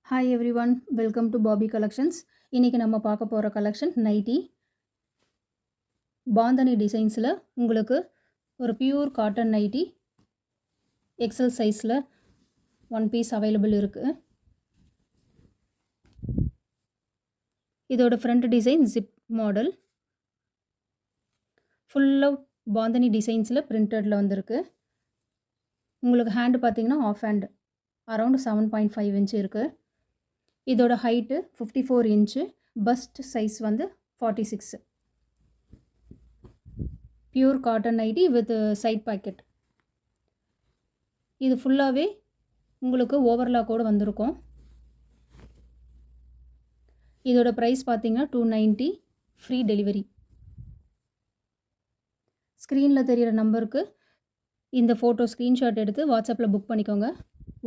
Hi everyone, welcome to Bobby collections. இன்றைக்கி நம்ம பார்க்க போகிற கலெக்ஷன் நைட்டி பாந்தனி டிசைன்ஸில் உங்களுக்கு ஒரு பியூர் காட்டன் நைட்டி எக்ஸல் சைஸில் ஒன் பீஸ் அவைலபிள் இருக்குது. இதோட ஃப்ரண்ட் டிசைன் ஜிப் மாடல், ஃபுல்லாக பாந்தனி டிசைன்ஸில் பிரிண்டடில் வந்திருக்கு. உங்களுக்கு ஹேண்டு பார்த்தீங்கன்னா ஆஃப் ஹேண்டு அரவுண்ட் 7.5 இன்ச் இருக்குது. இதோட ஹைட்டு 54 இன்ச்சு, பஸ்ட் சைஸ் வந்து 46. Pure cotton nighty with side pocket. இது ஃபுல்லாகவே உங்களுக்கு ஓவர்லாக்கோடு வந்திருக்கும். இதோட ப்ரைஸ் பார்த்தீங்கன்னா 290, ஃப்ரீ டெலிவரி. ஸ்க்ரீனில் தெரிகிற நம்பருக்கு இந்த ஃபோட்டோ ஸ்க்ரீன்ஷாட் எடுத்து வாட்ஸ்அப்பில் புக் பண்ணிக்கோங்க.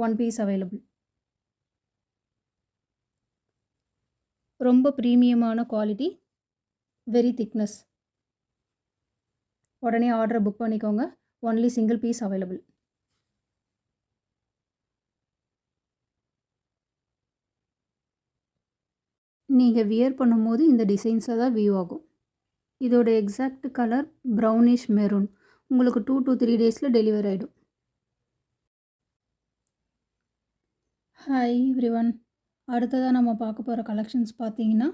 One piece available. ரொம்ப ப்ரீமியமான குவாலிட்டி, வெரி திக்னஸ். உடனே ஆர்டரை புக் பண்ணிக்கோங்க. Only single piece available. நீங்கள் வியர் பண்ணும்போது இந்த டிசைன்ஸில் தான் வியூ ஆகும். இதோட எக்ஸாக்ட் கலர் ப்ரௌனிஷ் மெரூன். உங்களுக்கு 2 to 3 டேஸில் டெலிவரி ஆகிடும். ஹாய் எவ்ரிவன், அடுத்ததாக நம்ம பார்க்க போகிற கலெக்ஷன்ஸ் பார்த்தீங்கன்னா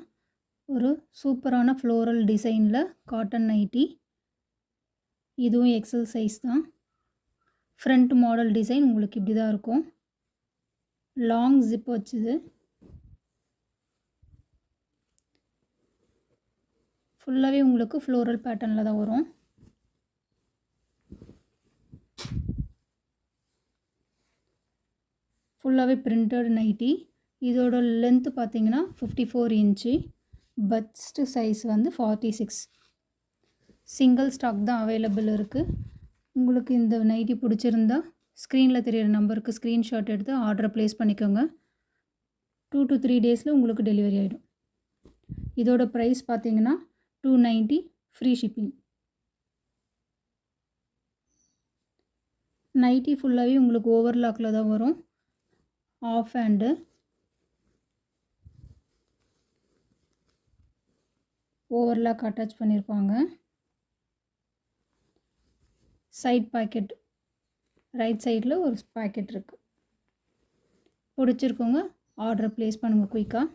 ஒரு சூப்பரான ஃப்ளோரல் டிசைனில் காட்டன் நைட்டி. இதுவும் எக்ஸல் சைஸ் தான். ஃப்ரண்ட் மாடல் டிசைன் உங்களுக்கு இப்படி தான் இருக்கும். லாங் ஜிப் வச்சுது. ஃபுல்லாகவே உங்களுக்கு ஃப்ளோரல் பேட்டர்னில் தான் வரும். ஃபுல்லாகவே பிரிண்டட் நைட்டி. இதோட லென்த்து பார்த்தீங்கன்னா 54 இன்ச்சு, பஸ்ட் சைஸ் வந்து 46. சிங்கிள் ஸ்டாக் தான் அவைலபிள் இருக்குது. உங்களுக்கு இந்த நைட்டி பிடிச்சிருந்தா ஸ்க்ரீனில் தெரியிற நம்பருக்கு ஸ்க்ரீன்ஷாட் எடுத்து ஆர்டரை ப்ளேஸ் பண்ணிக்கோங்க. 2 to 3 டேஸில் உங்களுக்கு டெலிவரி ஆகிடும். இதோட ப்ரைஸ் பார்த்தீங்கன்னா 290, ஃப்ரீ ஷிப்பிங். நைட்டி ஃபுல்லாகவே உங்களுக்கு ஓவர்லாக்கில் தான் வரும். ஆஃப் ஹேண்டு, ஓவர்லாக் அட்டாச் பண்ணியிருப்பாங்க. சைட் பாக்கெட், ரைட் சைடில் ஒரு பாக்கெட் இருக்குது. பிடிச்சிருக்கோங்க ஆர்டரை ப்ளேஸ் பண்ணுங்கள் குயிக்காக.